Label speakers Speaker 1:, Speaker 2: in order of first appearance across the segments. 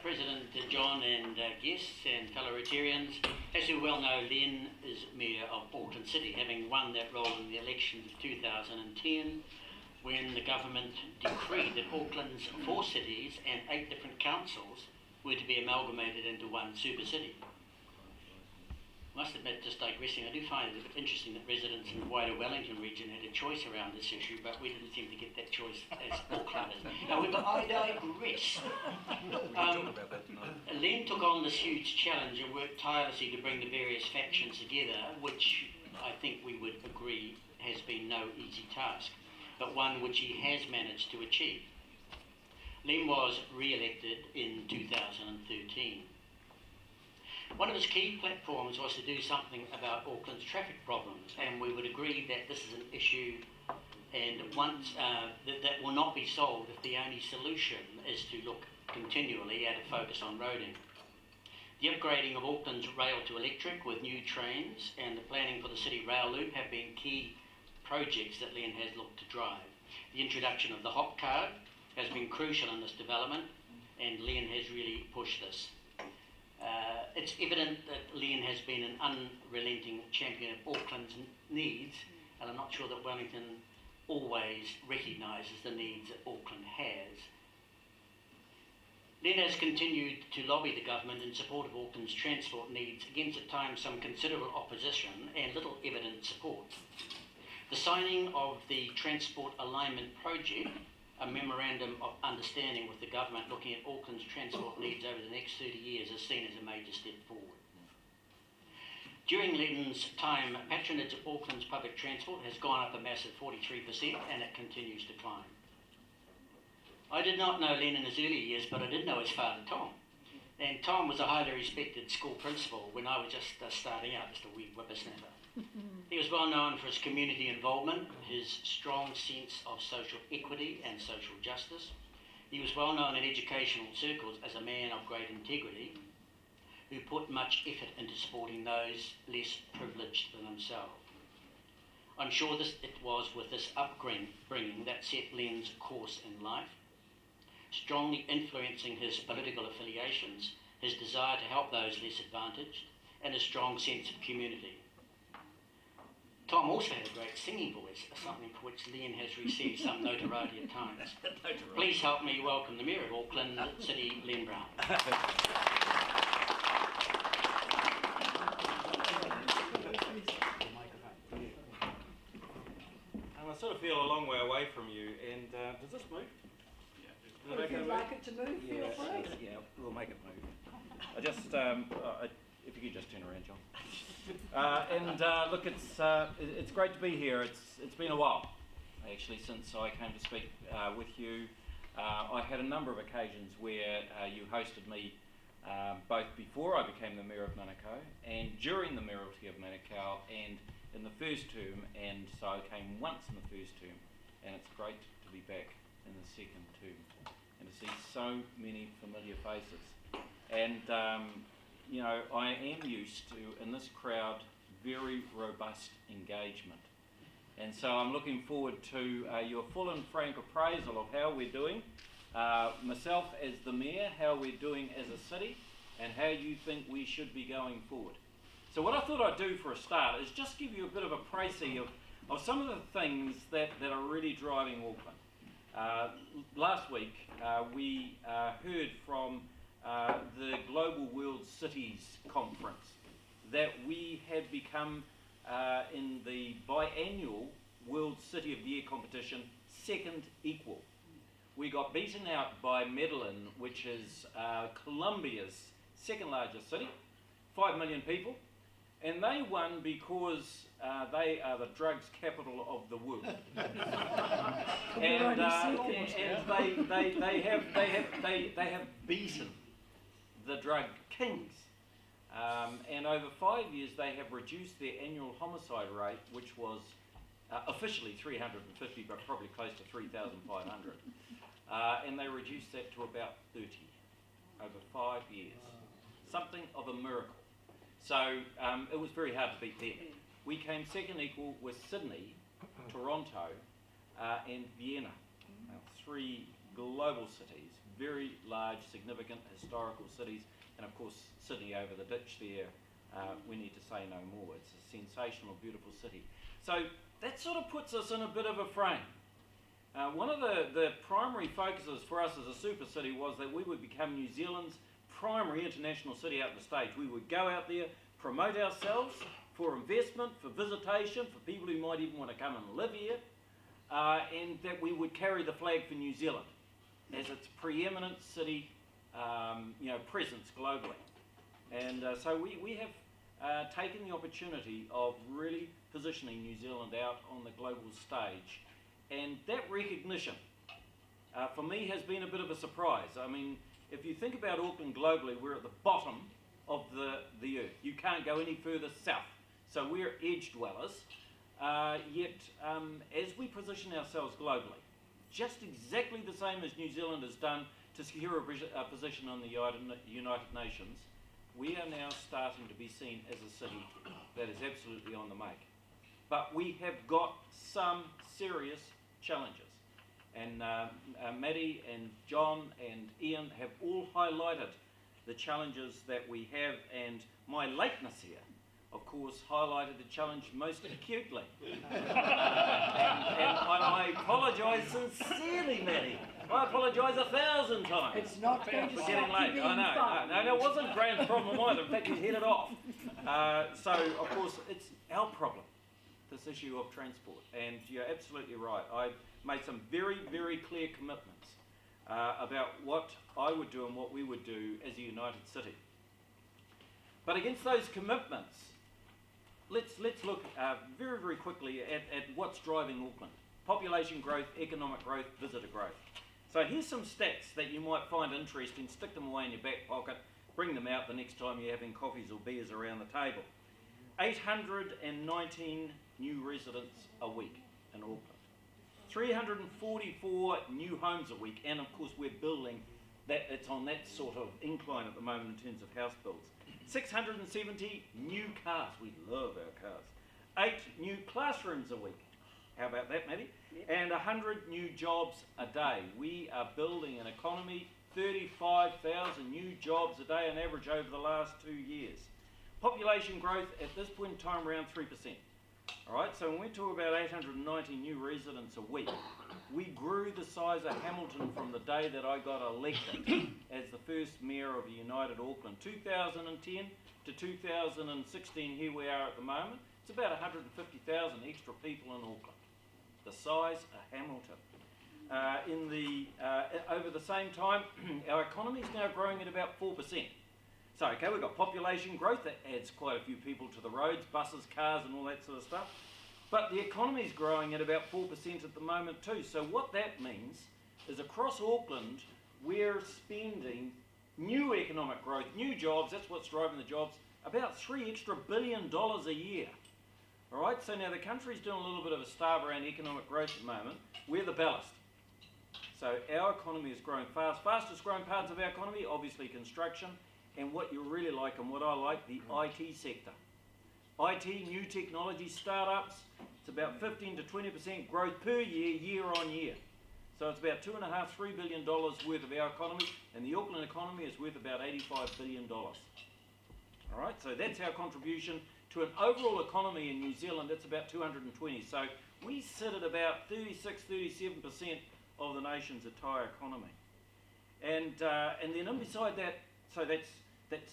Speaker 1: President John and guests and fellow Rotarians, as you well know, Len is Mayor of Auckland City, having won that role in the elections of 2010, when the government decreed that Auckland's 4 cities and 8 different councils were to be amalgamated into one Supercity. I must admit, just digressing, I do find it a bit interesting that residents in the wider Wellington region had a choice around this issue, but we didn't seem to get that choice as Aucklanders. However, I digress. Len took on this huge challenge and worked tirelessly to bring the various factions together, which I think we would agree has been no easy task, but one which he has managed to achieve. Len was re-elected in 2013. One of his key platforms was to do something about Auckland's traffic problems, and we would agree that this is an issue and once that will not be solved if the only solution is to look continually at a focus on roading. The upgrading of Auckland's rail to electric with new trains and the planning for the city rail loop have been key projects that Len has looked to drive. The introduction of the hop card has been crucial in this development, and Len has really pushed this. It's evident that Len has been an unrelenting champion of Auckland's needs, and I'm not sure that Wellington always recognises the needs that Auckland has. Len has continued to lobby the government in support of Auckland's transport needs against at times some considerable opposition and little evident support. The signing of the Transport Alignment Project, a memorandum of understanding with the government looking at Auckland's transport needs over the next 30 years, is seen as a major step forward. During Len's time, patronage of Auckland's public transport has gone up a massive 43%, and it continues to climb. I did not know Len in his early years, but I did know his father, Tom. And Tom was a highly respected school principal when I was just starting out, just a wee whippersnapper. He was well known for his community involvement, his strong sense of social equity and social justice. He was well known in educational circles as a man of great integrity who put much effort into supporting those less privileged than himself. I'm sure it was with this upbringing that set Len's course in life, strongly influencing his political affiliations, his desire to help those less advantaged, and a strong sense of community. Tom also had a great singing voice, something for which Len has received some notoriety at times. Please help me welcome the Mayor of Auckland City, Len Brown.
Speaker 2: I sort of feel a long way away from you, and does this move?
Speaker 3: Well, if you'd like it to move, feel free.
Speaker 2: Yeah, we'll make it move. I just, if you could just turn around, John. Look, it's great to be here. It's been a while, actually, since I came to speak with you. I had a number of occasions where you hosted me both before I became the Mayor of Manukau and during the mayoralty of Manukau and in the first term, and so I came once in the first term, and it's great to be back in the second term and to see so many familiar faces. And you know, I am used to, in this crowd, very robust engagement. And so I'm looking forward to your full and frank appraisal of how we're doing, myself as the Mayor, how we're doing as a city, and how you think we should be going forward. So what I thought I'd do for a start is just give you a bit of a précis of some of the things that are really driving Auckland. Last week we heard from the Global World Cities Conference that we had become in the biannual World City of the Year competition second equal. We got beaten out by Medellin, which is Colombia's second largest city, 5 million people, and they won because they are the drugs capital of the world. and they have beaten the drug kings. And over 5 years they have reduced their annual homicide rate, which was officially 350, but probably close to 3,500. And they reduced that to about 30 over 5 years. Something of a miracle. So it was very hard to beat them. We came second equal with Sydney, Toronto, and Vienna. 3 three global cities, very large, significant historical cities, and of course Sydney over the ditch there, we need to say no more. It's a sensational, beautiful city. So that sort of puts us in a bit of a frame. One of the primary focuses for us as a super city was that we would become New Zealand's primary international city out on the stage. We would go out there, promote ourselves for investment, for visitation, for people who might even want to come and live here, and that we would carry the flag for New Zealand as its preeminent city presence globally. And so we have taken the opportunity of really positioning New Zealand out on the global stage. And that recognition, for me, has been a bit of a surprise. I mean, if you think about Auckland globally, we're at the bottom of the earth. You can't go any further south. So we're edge dwellers. Yet, as we position ourselves globally, just exactly the same as New Zealand has done to secure a position on the United Nations, we are now starting to be seen as a city that is absolutely on the make. But we have got some serious challenges. And Maddie and John and Ian have all highlighted the challenges that we have, and my lateness here, of course, highlighted the challenge most acutely. and I apologise sincerely, Maddie. I apologise 1,000 times.
Speaker 3: It's not going to
Speaker 2: for
Speaker 3: stop
Speaker 2: getting
Speaker 3: you
Speaker 2: late.
Speaker 3: being
Speaker 2: I know.
Speaker 3: fun.
Speaker 2: No, it wasn't Graham's problem either. In fact, he headed off. So, of course, it's our problem, this issue of transport. And you're absolutely right. I've made some very, very clear commitments about what I would do and what we would do as a united city. But against those commitments, let's look very, very quickly at what's driving Auckland. Population growth, economic growth, visitor growth. So here's some stats that you might find interesting. Stick them away in your back pocket. Bring them out the next time you're having coffees or beers around the table. 819 new residents a week in Auckland. 344 new homes a week, and of course we're building that. It's on that sort of incline at the moment in terms of house builds. 670 new cars. We love our cars. 8 new classrooms a week. How about that, Maddie? Yep. And 100 new jobs a day. We are building an economy, 35,000 new jobs a day on average over the last 2 years. Population growth at this point in time around 3%. All right, so when we talk about 890 new residents a week, we grew the size of Hamilton from the day that I got elected as the first mayor of a united Auckland. 2010 to 2016, here we are at the moment. It's about 150,000 extra people in Auckland, the size of Hamilton. Over the same time, our economy is now growing at about 4%. So, okay, we've got population growth, that adds quite a few people to the roads, buses, cars and all that sort of stuff. But the economy is growing at about 4% at the moment too. So what that means is across Auckland, we're spending new economic growth, new jobs, that's what's driving the jobs, about $3 extra billion a year. All right, so now the country's doing a little bit of a starve around economic growth at the moment. We're the ballast. So our economy is growing fast. Fastest growing parts of our economy, obviously construction, and what you really like and what I like, the IT sector. IT, new technology, startups, it's about 15 to 20% growth per year, year on year. So it's about $2.5, $3 billion worth of our economy, and the Auckland economy is worth about $85 billion. All right, so that's our contribution to an overall economy in New Zealand. It's about 220. So we sit at about 36, 37% of the nation's entire economy. And then in beside that, so that's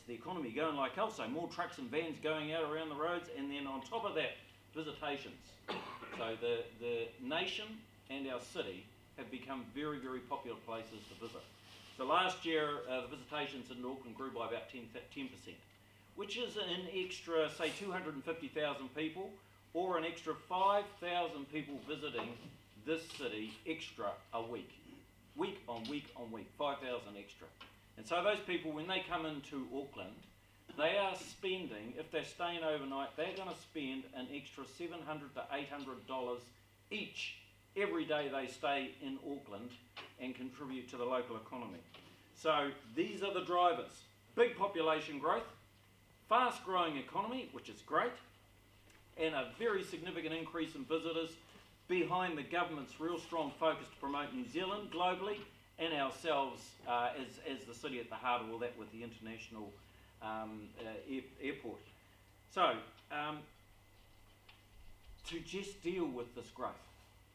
Speaker 2: the economy going like hell. So more trucks and vans going out around the roads, and then on top of that, visitations. So the nation and our city have become very, very popular places to visit. So last year, the visitations in Auckland grew by about 10%, which is an extra, say, 250,000 people, or an extra 5,000 people visiting this city extra a week. Week on week on week, 5,000 extra. And so those people, when they come into Auckland, they are spending, if they're staying overnight, they're going to spend an extra $700 to $800 each every day they stay in Auckland and contribute to the local economy. So these are the drivers. Big population growth, fast growing economy, which is great, and a very significant increase in visitors, behind the government's real strong focus to promote New Zealand globally and ourselves as the city at the heart of all that with the international airport. So, to just deal with this growth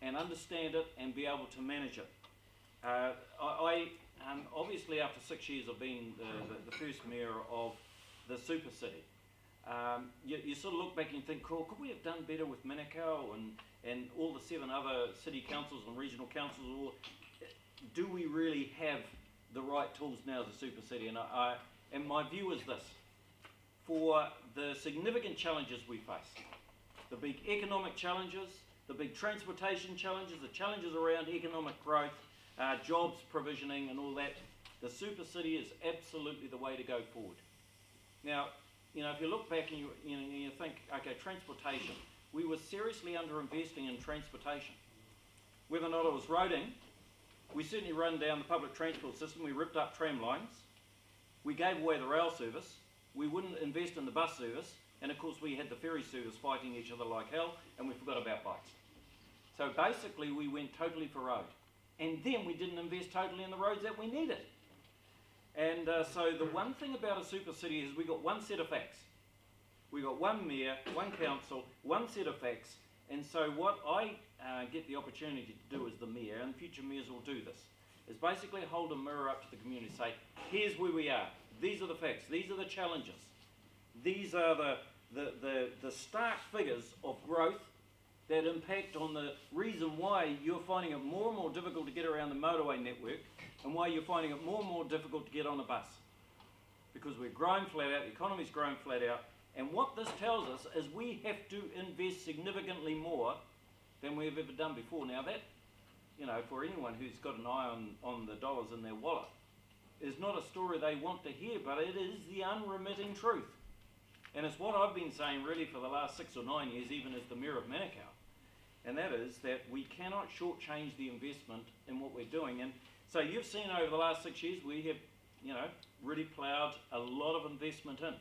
Speaker 2: and understand it and be able to manage it. I obviously after 6 years of being the first mayor of the Supercity, you sort of look back and think, cool, could we have done better with Manukau and all the 7 other city councils and regional councils? Or do we really have the right tools now as a Supercity? And my view is this: for the significant challenges we face, the big economic challenges, the big transportation challenges, the challenges around economic growth, jobs provisioning and all that, the Supercity is absolutely the way to go forward. Now, if you look back and you think, okay, transportation, we were seriously underinvesting in transportation. Whether or not it was roading, we certainly run down the public transport system, we ripped up tram lines, we gave away the rail service, we wouldn't invest in the bus service, and of course we had the ferry service fighting each other like hell, and we forgot about bikes. So basically we went totally for road. And then we didn't invest totally in the roads that we needed. And so the one thing about a Supercity is we got one set of facts. We got one mayor, one council, one set of facts. And so what I get the opportunity to do as the mayor, and future mayors will do this, is basically hold a mirror up to the community and say, here's where we are. These are the facts. These are the challenges. These are the stark figures of growth that impact on the reason why you're finding it more and more difficult to get around the motorway network and why you're finding it more and more difficult to get on a bus. Because we're growing flat out, the economy's growing flat out, and what this tells us is we have to invest significantly more than we've ever done before. Now that, for anyone who's got an eye on the dollars in their wallet, is not a story they want to hear, but it is the unremitting truth. And it's what I've been saying really for the last 6 or 9 years, even as the mayor of Manukau. And that is that we cannot shortchange the investment in what we're doing. And so you've seen over the last 6 years, we have, really ploughed a lot of investment in.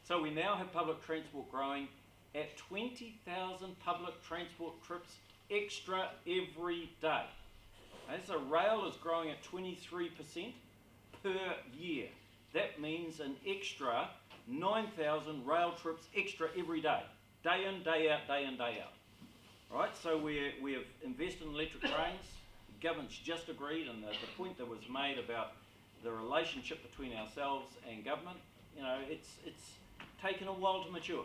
Speaker 2: So we now have public transport growing at 20,000 public transport trips extra every day. And so rail is growing at 23% per year. That means an extra 9,000 rail trips extra every day. Day in, day out, day in, day out. Right, so we have invested in electric trains. The government's just agreed, and the point that was made about the relationship between ourselves and government, it's taken a while to mature.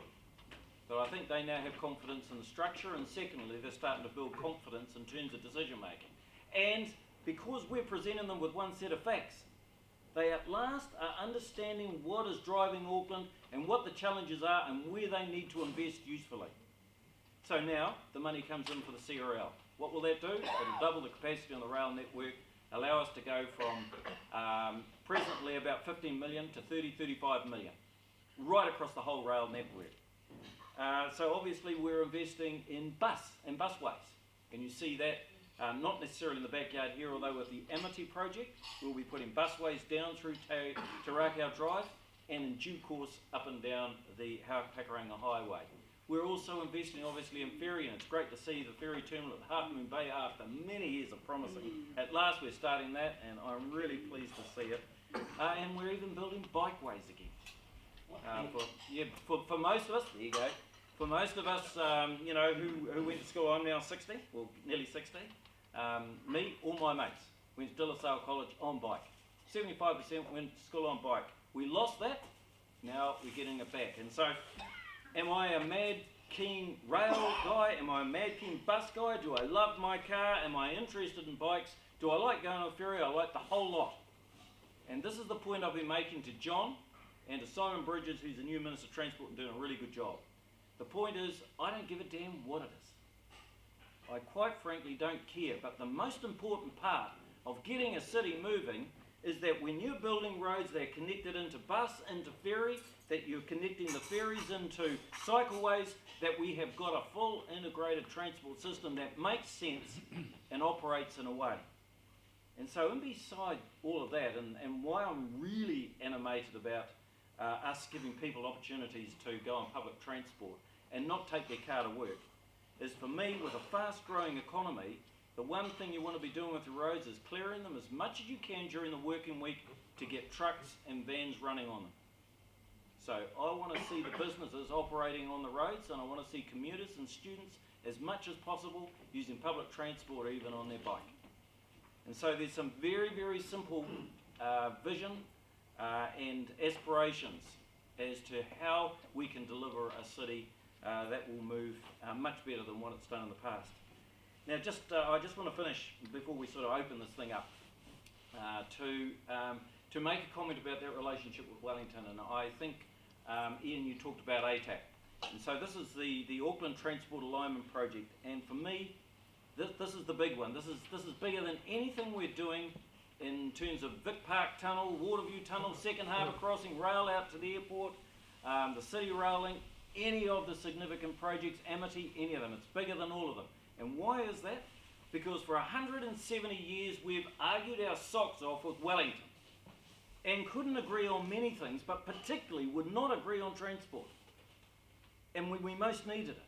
Speaker 2: But I think they now have confidence in the structure, and secondly, they're starting to build confidence in terms of decision making. And because we're presenting them with one set of facts, they at last are understanding what is driving Auckland and what the challenges are and where they need to invest usefully. So now the money comes in for the CRL. What will that do? It'll double the capacity on the rail network, allow us to go from presently about 15 million to 30, 35 million, right across the whole rail network. So obviously we're investing in bus and busways, and you see that not necessarily in the backyard here, although with the Amity project we'll be putting busways down through Te Rakau Drive and in due course up and down the Pakuranga Highway. We're also investing obviously in ferry, and it's great to see the ferry terminal at Half Moon Bay after many years of promising. At last we're starting that, and I'm really pleased to see it. And we're even building bikeways again. For most of us, there you go. For most of us, who went to school, I'm now 60, well nearly 60. Me, all my mates went to De La Salle College on bike. 75% went to school on bike. We lost that, now we're getting it back. And so, am I a mad keen rail guy? Am I a mad keen bus guy? Do I love my car? Am I interested in bikes? Do I like going on a ferry? I like the whole lot. And this is the point I've been making to John and to Simon Bridges, who's the new Minister of Transport and doing a really good job. The point is, I don't give a damn what it is. I quite frankly don't care, but the most important part of getting a city moving is that when you're building roads that are connected into bus, into ferry, that you're connecting the ferries into cycleways, that we have got a full integrated transport system that makes sense and operates in a way. And so, and beside all of that, and why I'm really animated about us giving people opportunities to go on public transport and not take their car to work, is, for me, with a fast-growing economy, the one thing you want to be doing with your roads is clearing them as much as you can during the working week to get trucks and vans running on them. So I want to see the businesses operating on the roads, and I want to see commuters and students as much as possible using public transport, even on their bike. And so there's some very, very simple vision and aspirations as to how we can deliver a city that will move much better than what it's done in the past. Now, I just want to finish before we sort of open this thing up to make a comment about that relationship with Wellington. And I think, Ian, you talked about ATAC. And so this is the Auckland Transport Alignment Project. And for me, this is the big one. This is bigger than anything we're doing in terms of Vic Park Tunnel, Waterview Tunnel, Second Harbour Crossing, rail out to the airport, the City Rail Link, any of the significant projects, Amity, any of them. It's bigger than all of them. And why is that? Because for 170 years we've argued our socks off with Wellington and couldn't agree on many things, but particularly would not agree on transport. And we most needed it.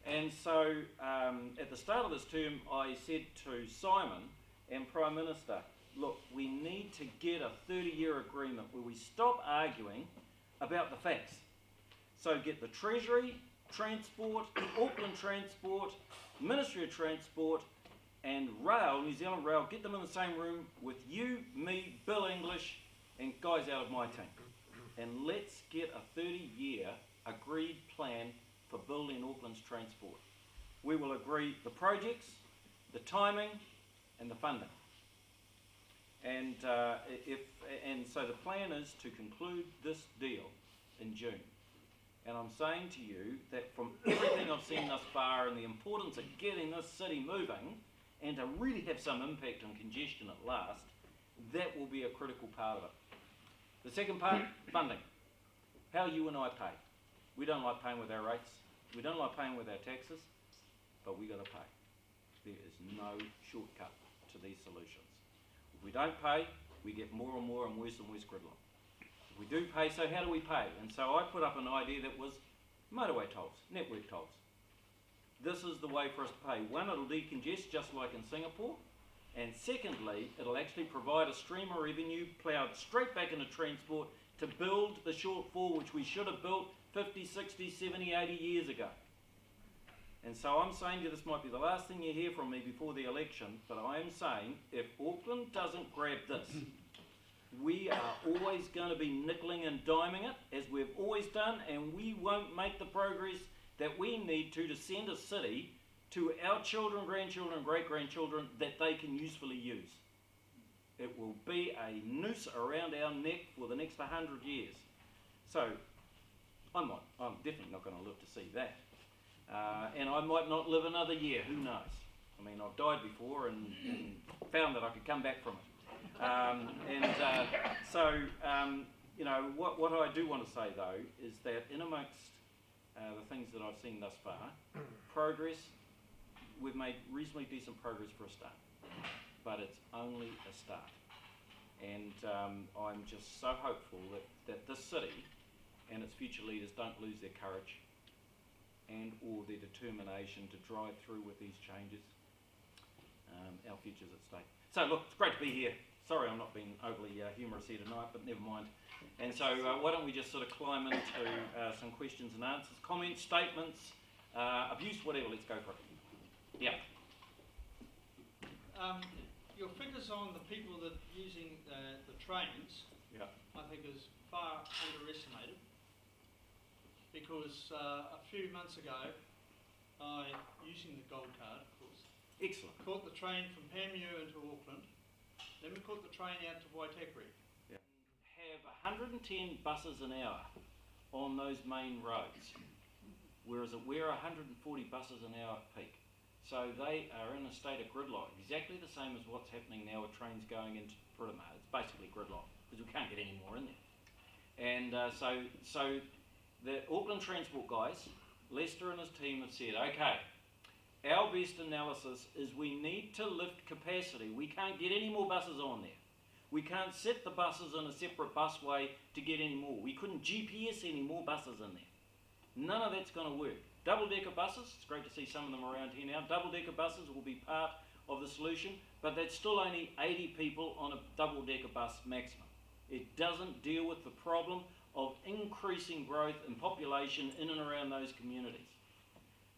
Speaker 2: And so at the start of this term, I said to Simon and Prime Minister, look, we need to get a 30-year agreement where we stop arguing about the facts. So get the Treasury, Transport, Auckland Transport, Ministry of Transport and Rail, New Zealand Rail, get them in the same room with you, me, Bill English and guys out of my team. And let's get a 30-year agreed plan for building Auckland's transport. We will agree the projects, the timing and the funding. And so the plan is to conclude this deal in June. And I'm saying to you that from everything I've seen thus far and the importance of getting this city moving and to really have some impact on congestion at last, that will be a critical part of it. The second part, funding. How you and I pay. We don't like paying with our rates. We don't like paying with our taxes, but we got to pay. There is no shortcut to these solutions. If we don't pay, we get more and more and worse gridlock. We do pay, so how do we pay? And so I put up an idea that was motorway tolls, network tolls. This is the way for us to pay. One, it'll decongest just like in Singapore. And secondly, it'll actually provide a stream of revenue ploughed straight back into transport to build the shortfall which we should have built 50, 60, 70, 80 years ago. And so I'm saying to you, this might be the last thing you hear from me before the election, but I am saying if Auckland doesn't grab this, we are always going to be nickelling and diming it, as we've always done, and we won't make the progress that we need to send a city to our children, grandchildren, great-grandchildren that they can usefully use. It will be a noose around our neck for the next 100 years. So, I'm definitely not going to live to see that. And I might not live another year, who knows? I mean, I've died before and found that I could come back from it. You know, what I do want to say though is that in amongst the things that I've seen thus far, progress, we've made reasonably decent progress for a start, but it's only a start. And I'm just so hopeful that this city and its future leaders don't lose their courage and or their determination to drive through with these changes. Our future's at stake. So look, it's great to be here. Sorry I'm not being overly humorous here tonight, but never mind. And so why don't we just sort of climb into some questions and answers, comments, statements, abuse, whatever, let's go for it. Yeah.
Speaker 4: Your figures on the people that are using the trains,
Speaker 2: yeah,
Speaker 4: I think is far underestimated, because a few months ago, I, using the gold card, of course,
Speaker 2: excellent,
Speaker 4: caught the train from Panmure into Auckland, then we caught the train out to Waitakere.
Speaker 2: Yeah. Have 110 buses an hour on those main roads, whereas we're 140 buses an hour at peak. So they are in a state of gridlock, exactly the same as what's happening now with trains going into Purima. It's basically gridlock, because we can't get any more in there. And so the Auckland Transport guys, Lester and his team have said, okay, our best analysis is we need to lift capacity. We can't get any more buses on there. We can't set the buses in a separate busway to get any more. We couldn't GPS any more buses in there. None of that's going to work. Double-decker buses, it's great to see some of them around here now. Double-decker buses will be part of the solution, but that's still only 80 people on a double-decker bus maximum. It doesn't deal with the problem of increasing growth and population in and around those communities.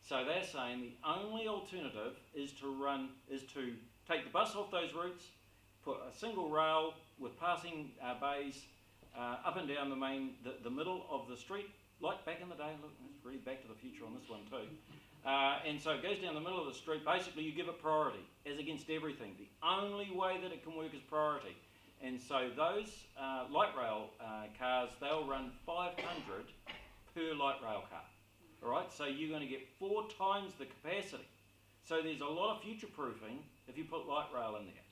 Speaker 2: So they're saying the only alternative is to take the bus off those routes, put a single rail with passing bays up and down the middle of the street, like back in the day. Look, it's really Back to the Future on this one too. And so it goes down the middle of the street. Basically, you give it priority, as against everything. The only way that it can work is priority. And so those light rail cars, they'll run 500 per light rail car. All right, so you're going to get 4 times the capacity. So there's a lot of future-proofing if you put light rail in there.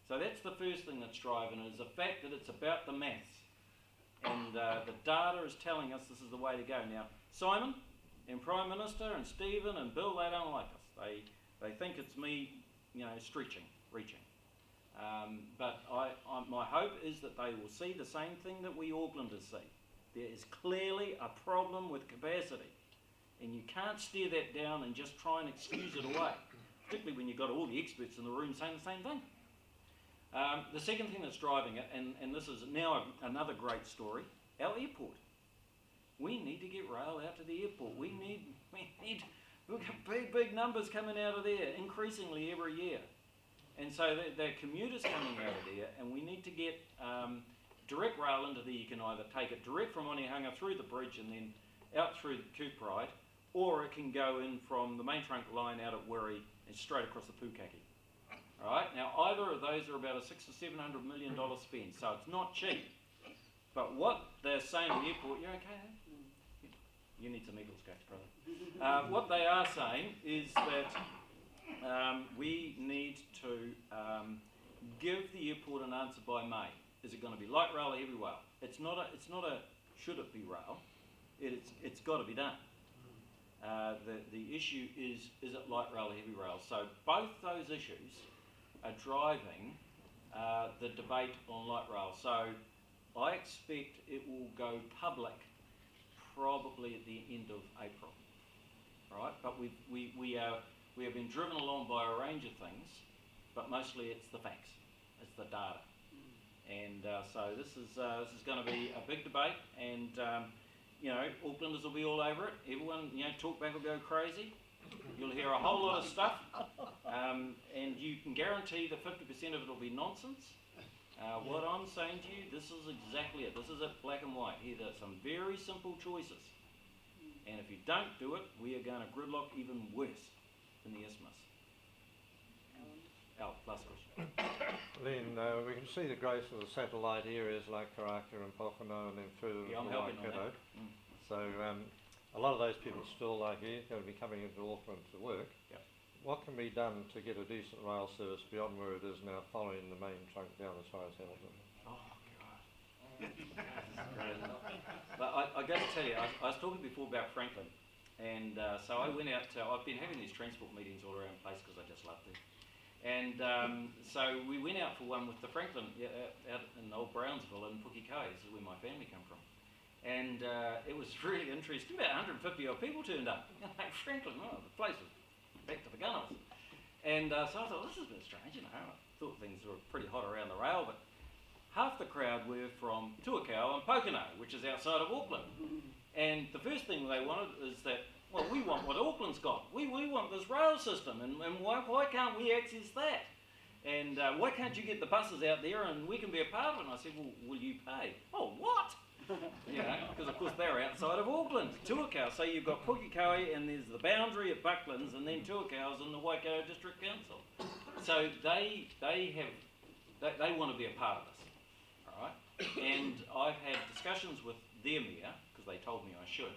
Speaker 2: So that's the first thing that's driving it, is the fact that it's about the maths. And the data is telling us this is the way to go. Now, Simon and Prime Minister and Stephen and Bill, they don't like us. They think it's me, reaching. But my hope is that they will see the same thing that we Aucklanders see. There is clearly a problem with capacity. And you can't steer that down and just try and excuse it away, particularly when you've got all the experts in the room saying the same thing. The second thing that's driving it, and this is now another great story, our airport. We need to get rail out to the airport. We've got big numbers coming out of there, increasingly every year. And so the commuters coming out of there, and we need to get direct rail into there. You can either take it direct from Onehunga through the bridge and then out through Cooperide, or it can go in from the main trunk line out at Wirrie and straight across the Pukaki. All right. Now, either of those are about a $600 or $700 million spend, so it's not cheap. But what they're saying at the airport, you okay? Eh? You need some Eagle Scouts, brother. What they are saying is that we need to give the airport an answer by May. Is it going to be light rail or heavy rail? It's not a should it be rail. It's got to be done. The issue is it light rail or heavy rail? So both those issues are driving the debate on light rail. So I expect it will go public probably at the end of April. All right, but we have been driven along by a range of things, but mostly it's the facts, it's the data, and so this is going to be a big debate, and Aucklanders will be all over it. Everyone, talkback will go crazy. You'll hear a whole lot of stuff, and you can guarantee that 50% of it will be nonsense. What I'm saying to you, this is exactly it. This is it, black and white. Here, there's some very simple choices, and if you don't do it, we are going to gridlock even worse in the isthmus. Al, last question.
Speaker 5: Len, we can see the growth of the satellite areas like Karaka and Pokeno and then further
Speaker 2: Yeah, I'm
Speaker 5: to
Speaker 2: helping on
Speaker 5: Waikato.
Speaker 2: that.
Speaker 5: So a lot of those people still are here, going to be coming into Auckland to work.
Speaker 2: Yep.
Speaker 5: What can be done to get a decent rail service beyond where it is now, following the main trunk down as far as Hamilton?
Speaker 2: Oh, God. But I got to tell you, I was talking before about Franklin, and so I went out I've been having these transport meetings all around the place because I just love them. And so we went out for one with the Franklin out in Old Brownsville in Pukekohe. This is where my family come from. And it was really interesting. About 150 odd people turned up. Like Franklin, the place was back to the gunnels. And so I thought, this is a bit strange, I thought things were pretty hot around the rail, but half the crowd were from Tuakau and Pokeno, which is outside of Auckland. And the first thing they wanted is that, well, we want what Auckland's got. We want this rail system, and why can't we access that? And why can't you get the buses out there and we can be a part of it? And I said, well, will you pay? Oh, what? Because of course they're outside of Auckland, Tuakau. So you've got Pukekohe and there's the boundary at Bucklands, and then Tuakau's in the Waikato District Council. So they want to be a part of this, all right? And I've had discussions with their mayor, because they told me I should,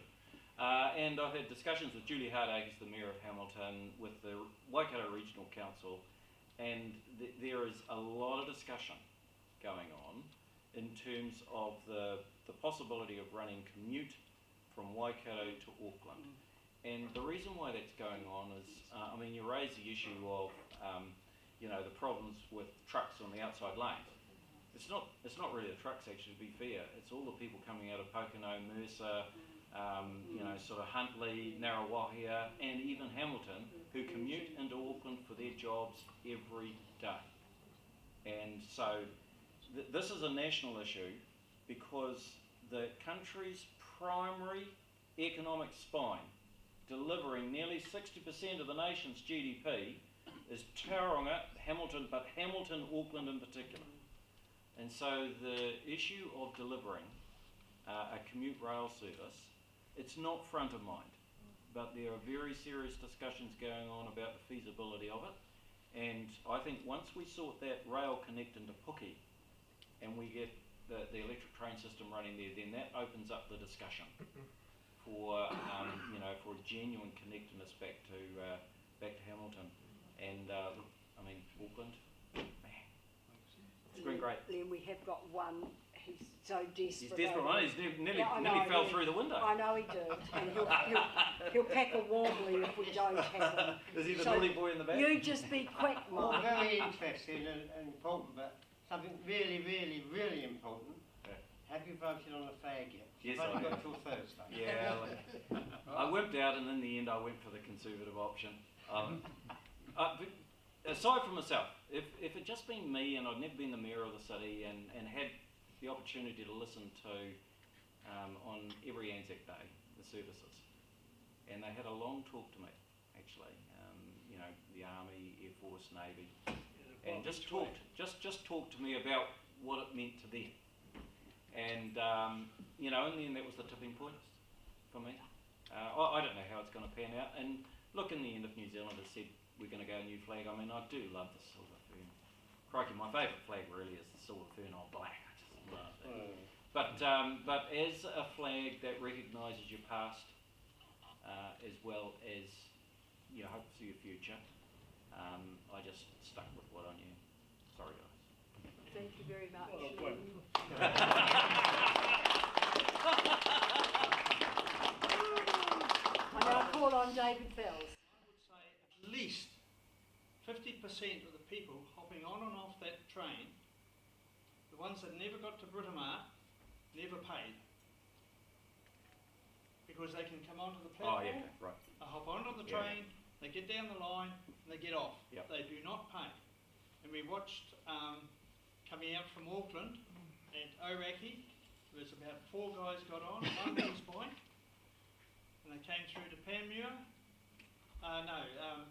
Speaker 2: and I've had discussions with Julie Hardacre, the Mayor of Hamilton, with the Waikato Regional Council, and there is a lot of discussion going on in terms of the possibility of running commute from Waikato to Auckland. And the reason why that's going on is, you raise the issue of, the problems with trucks on the outside lanes. It's not really the trucks, actually, to be fair. It's all the people coming out of Pocono, Mercer, sort of Huntly, Narrawahia, and even Hamilton, who commute into Auckland for their jobs every day. And so this is a national issue because the country's primary economic spine, delivering nearly 60% of the nation's GDP, is Tauranga, Hamilton, but Hamilton, Auckland in particular. And so the issue of delivering a commute rail service, it's not front of mind, but there are very serious discussions going on about the feasibility of it. And I think once we sort that rail connect into Puki and we get the electric train system running there, then that opens up the discussion for for a genuine connectedness back to Hamilton. And Auckland, man, it's been great.
Speaker 3: Len, we have got one. He's so desperate.
Speaker 2: He's desperate, mate. He's nearly fell through the window.
Speaker 3: I know he did, and he'll pack a wobbly if we don't have him.
Speaker 2: Is he the naughty boy in the back?
Speaker 3: You just be quick,
Speaker 6: Well,
Speaker 3: Mike.
Speaker 6: very interesting and important, but something really, really, really important.
Speaker 2: Yeah.
Speaker 6: Have you voted on the flag yet?
Speaker 2: Yes,
Speaker 6: You've only
Speaker 2: I
Speaker 6: got
Speaker 2: have.
Speaker 6: till Thursday.
Speaker 2: Yeah, I wimped out, and in the end, I went for the Conservative option. But aside from myself, if it just been me and I'd never been the mayor of the city and had the opportunity to listen to on every Anzac Day the services, and they had a long talk to me, actually, the Army, Air Force, Navy, and just talked to me about what it meant to them. And in the end, that was the tipping point for me. I don't know how it's going to pan out. And look, in the end, if New Zealand has said we're going to go a new flag, I mean, I do love the silver fern. Crikey, my favourite flag really is the silver fern on black. I just love it. But as a flag that recognises your past as well as your hopes for your future, I just stuck with what I knew. Sorry, guys.
Speaker 3: Thank you very much. I now call on David Fells.
Speaker 4: I would say at least 50% of the people hopping on and off that train, the ones that never got to Britomart, never paid. Because they can come onto the platform,
Speaker 2: Oh, yeah, right.
Speaker 4: they hop onto the
Speaker 2: Yeah.
Speaker 4: train, they get down the line, and they get off.
Speaker 2: Yep.
Speaker 4: They do not pay. And we watched coming out from Auckland at Oraki, there was about 4 guys got on, 1 East Point, and they came through to Panmure.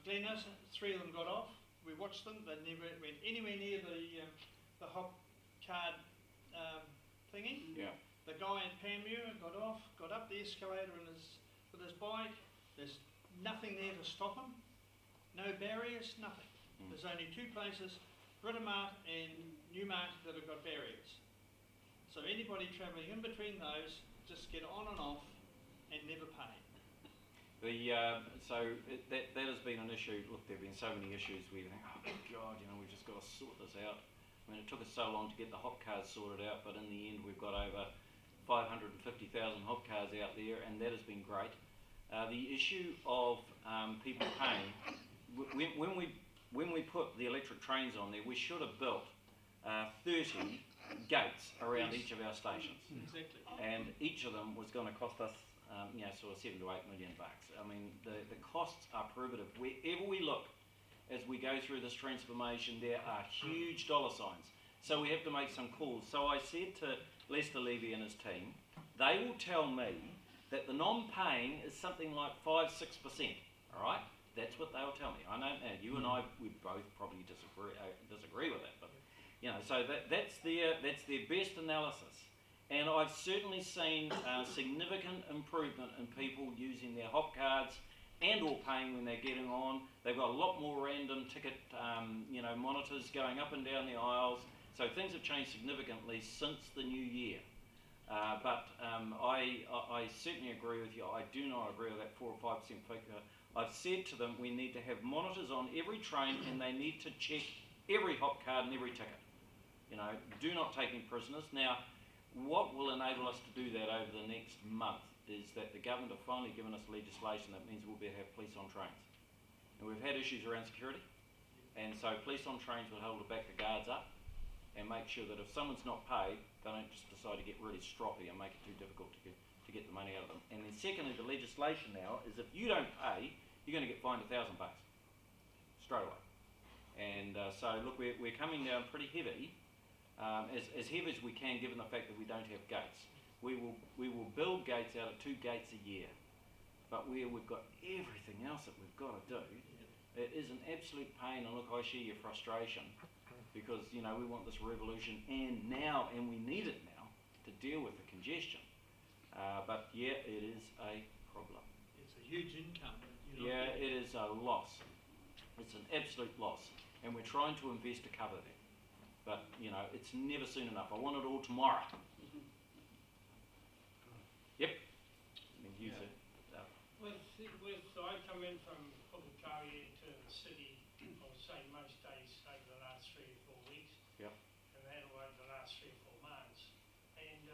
Speaker 4: Glenus, 3 of them got off. We watched them, they never went anywhere near the hop card thingy.
Speaker 2: Yeah.
Speaker 4: The guy in Panmure got off, got up the escalator with his bike. There's nothing there to stop him. No barriers, nothing. There's only 2 places, Britomart and Newmarket, that have got barriers. So anybody travelling in between those, just get on and off and never pay. That has been an issue. Look, there have been so many issues where you think, oh God, we've just got to sort this out. I mean, it took us so long to get the hop cars sorted out, but in the end we've got over 550,000 hop cars out there, and that has been great. The issue of people paying, when we put the electric trains on there, we should have built 30 gates around each of our stations. Exactly.
Speaker 2: And each of them was going to cost us, sort of $7 to $8 million. I mean, the costs are prohibitive. Wherever we look, as we go through this transformation, there are huge dollar signs. So we have to make some calls. So I said to Lester Levy and his team, they will tell me that the non-paying is something like 5-6%. All right, that's what they'll tell me. I know you and I would both probably disagree with that, but so that's their best analysis. And I've certainly seen significant improvement in people using their hop cards and or paying when they're getting on. They've got a lot more random ticket monitors going up and down the aisles. So things have changed significantly since the new year. But I certainly agree with you. I do not agree with that 4 or 5% figure. I've said to them we need to have monitors on every train and they need to check every hop card and every ticket. Do not take any prisoners. Now, what will enable us to do that over the next month is that the government have finally given us legislation that means we'll be able to have police on trains. And we've had issues around security, and so police on trains will hold to back the guards up, and
Speaker 4: and make sure that if someone's not paid, they don't just decide to get really stroppy and make it too difficult to get the money out of them. And then secondly, the legislation now is if you don't pay, you're going to get fined $1,000 straight away. And so look, we're coming down pretty heavy, as heavy as we can, given the fact that we don't have gates. We will build gates out of 2 gates a year, but where we've got everything else that we've got to do, it is an absolute pain. And look, I share your frustration, because we want this revolution, and we need it now to deal with the congestion. But yeah, it is a problem.
Speaker 7: It's a huge income.
Speaker 4: Yeah, it is a loss. It's an absolute loss, and we're trying to invest to cover that. But it's never soon enough. I want it all tomorrow. Yep.
Speaker 8: I come in from Howick Rotary to the city, I would say most days over the last 3 or 4 weeks.
Speaker 4: Yep.
Speaker 8: And that over the last 3 or 4 months. And,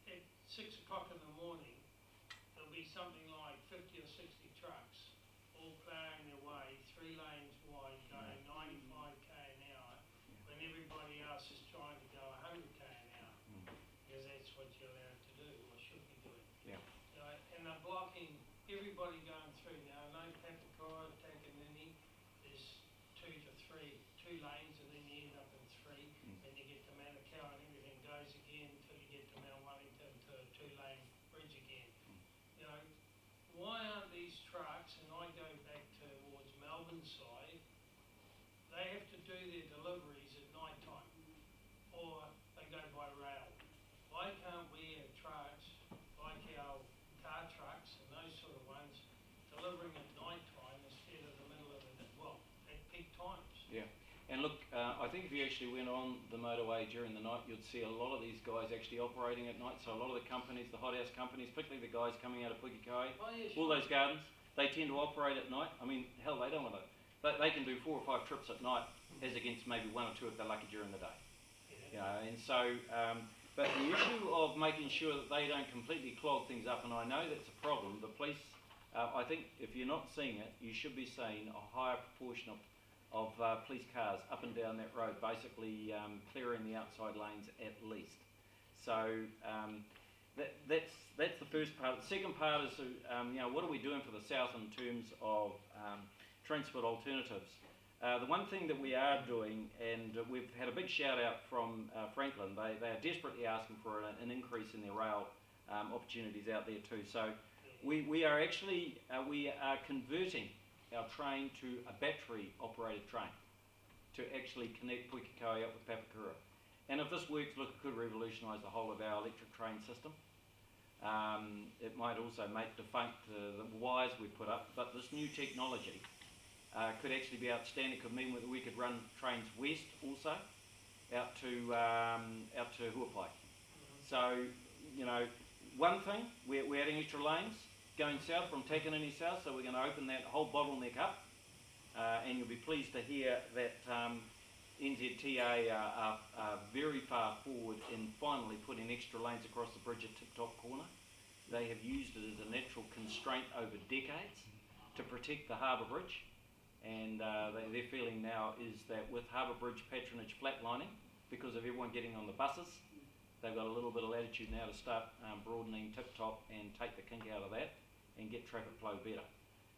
Speaker 8: at 6 o'clock in the morning, there'll be something like 50 or 60 trucks all plowing their way, 3 lanes wide, going 95k an hour, when everybody else is trying to go 100k an hour, because that's what you're allowed to do, or should be doing.
Speaker 4: Yeah.
Speaker 8: And they're blocking everybody going through now. I know Papakura, Takanini, there's 2 lanes, and then you end up in 3, and you get to Manukau and everything goes again until you get to Mount Wellington to a 2-lane bridge again. Why aren't these trucks, and I go back towards Melbourne side, they have to do their deliveries at night time, or they go by rail. Why can't we have trucks like our car trucks and those sort of ones delivering at night time instead of the middle of the day, at peak times?
Speaker 4: Yeah. And look, I think if you actually went on the motorway during the night, you'd see a lot of these guys actually operating at night. So a lot of the companies, the hothouse companies, particularly the guys coming out of Pukekohe, all those gardens, they tend to operate at night. I mean, hell, they don't want to. They can do 4 or 5 trips at night, as against maybe 1 or 2 if they're lucky during the day. And so, but the issue of making sure that they don't completely clog things up, and I know that's a problem. The police, I think, if you're not seeing it, you should be seeing a higher proportion of police cars up and down that road, basically clearing the outside lanes at least. So that's the first part. The second part is, what are we doing for the South in terms of transport alternatives? The one thing that we are doing, and we've had a big shout out from Franklin, they are desperately asking for an increase in their rail opportunities out there too. So we are actually converting our train to a battery operated train to actually connect Pukekohe up with Papakura. And if this works, look, it could revolutionise the whole of our electric train system. It might also make defunct the wires we put up, but this new technology could actually be outstanding. Could mean that we could run trains west also out to Huapai. So, one thing, we're adding extra lanes going south from Takanini south, so we're going to open that whole bottleneck up, and you'll be pleased to hear that NZTA are very far forward in finally putting extra lanes across the bridge at Tip Top Corner. They have used it as a natural constraint over decades to protect the harbour bridge, and their feeling now is that with harbour bridge patronage flatlining, because of everyone getting on the buses, they've got a little bit of latitude now to start broadening Tip Top and take the kink out of that and get traffic flow better.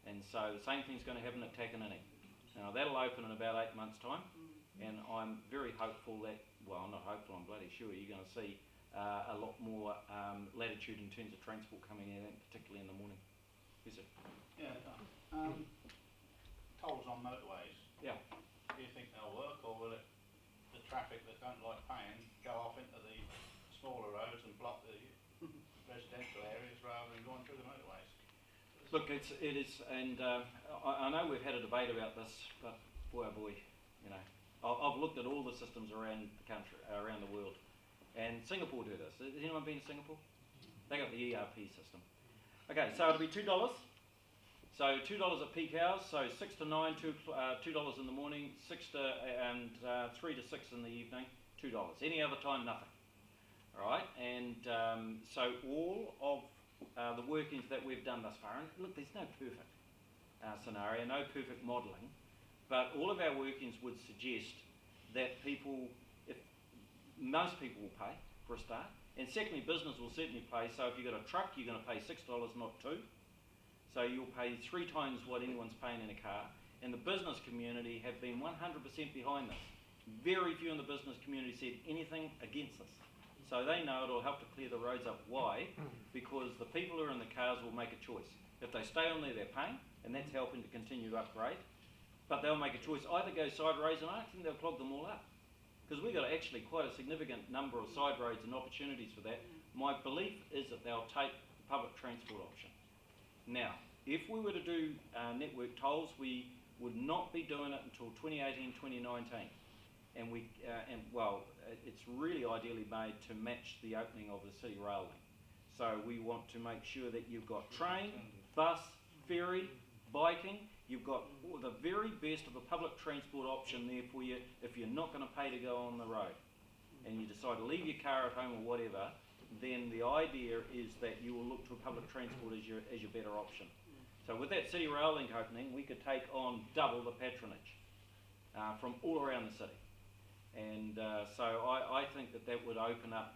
Speaker 4: And so the same thing's going to happen at Takanini. Now that'll open in about 8 months' time, and I'm very hopeful that, well, I'm not hopeful, I'm bloody sure you're going to see a lot more latitude in terms of transport coming in, particularly in the morning. Yes, sir?
Speaker 9: Yeah, tolls on motorways.
Speaker 4: Yeah.
Speaker 9: Do you think they'll work, or will the traffic that don't like paying go off into the smaller roads and block the residential areas rather than going through the motorways?
Speaker 4: Look, it is, and I know we've had a debate about this, but boy, oh boy, I've looked at all the systems around the country, around the world, and Singapore do this. Has anyone been to Singapore? They got the ERP system. Okay, so it'll be $2. So $2 at peak hours, so 6 to 9, $2 in the morning, 3 to 6 in the evening, $2. Any other time, nothing. All right, and so all of the workings that we've done thus far, and look, there's no perfect scenario, no perfect modelling, but all of our workings would suggest
Speaker 2: that people, if most people will pay for a start, and secondly, business will certainly pay. So if you've got a truck, you're going to pay $6, not $2. So you'll pay 3 times what anyone's paying in a car. And the business community have been 100% behind this. Very few in the business community said anything against this. So they know it'll help to clear the roads up. Why? Because the people who are in the cars will make a choice. If they stay on there, they're paying, and that's helping to continue to upgrade. But they'll make a choice, either go side roads, and I think they'll clog them all up. Because we've got actually quite a significant number of side roads and opportunities for that. My belief is that they'll take the public transport option. Now, if we were to do network tolls, we would not be doing it until 2018, 2019. And it's really ideally made to match the opening of the city rail link. So we want to make sure that you've got train, bus, ferry, biking. You've got all the very best of a public transport option there for you if you're not going to pay to go on the road. And you decide to leave your car at home or whatever, then the idea is that you will look to public transport as your better option. So with that city rail link opening, we could take on double the patronage from all around the city. And so I think that would open up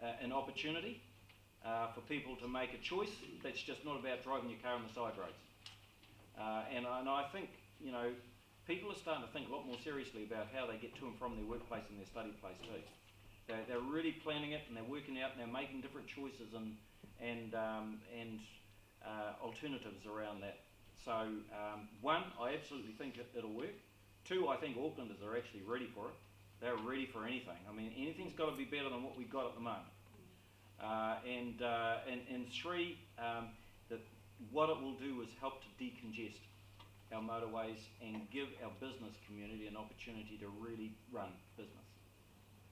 Speaker 2: an opportunity for people to make a choice that's just not about driving your car on the side roads. And I think, people are starting to think a lot more seriously about how they get to and from their workplace and their study place too. They're really planning it, and they're working out, and they're making different choices and alternatives around that. So, one, I absolutely think it'll work. Two, I think Aucklanders are actually ready for it. They're ready for anything. I mean, anything's got to be better than what we've got at the moment. And three, that what it will do is help to decongest our motorways and give our business community an opportunity to really run business.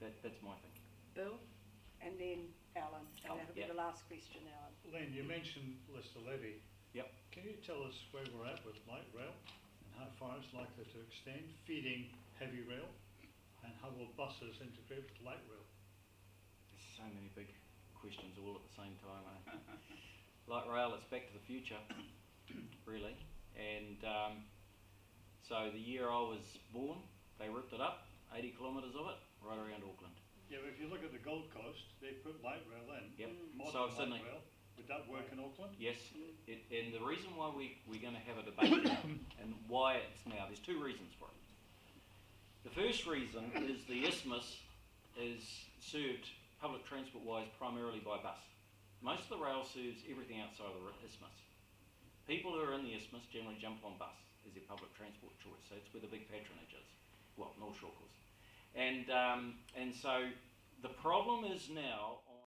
Speaker 2: That's my thinking.
Speaker 3: Bill, and then Alan, and
Speaker 2: Oh,
Speaker 3: that'll
Speaker 2: yeah.
Speaker 3: be the last question, Alan.
Speaker 7: Len, you mentioned Lister Levy.
Speaker 2: Yep.
Speaker 7: Can you tell us where we're at with light rail and how far it's likely to extend, feeding heavy rail, and how will buses integrate with light rail?
Speaker 2: There's so many big questions all at the same time. Light rail, it's back to the future, really. And so the year I was born, they ripped it up, 80 kilometres of it, right around Auckland.
Speaker 7: Yeah, but if you look at the Gold Coast, they put light rail in.
Speaker 2: Yep.
Speaker 7: Modern
Speaker 2: So
Speaker 7: light
Speaker 2: Sydney.
Speaker 7: rail. Would that work in Auckland?
Speaker 2: Yes, and the reason why we're going to have a debate now, and why it's now, there's two reasons for it. The first reason is the isthmus is served public transport-wise primarily by bus. Most of the rail serves everything outside of the isthmus. People who are in the isthmus generally jump on bus as their public transport choice, so it's where the big patronage is. Well, North Shore, of course. And so the problem is now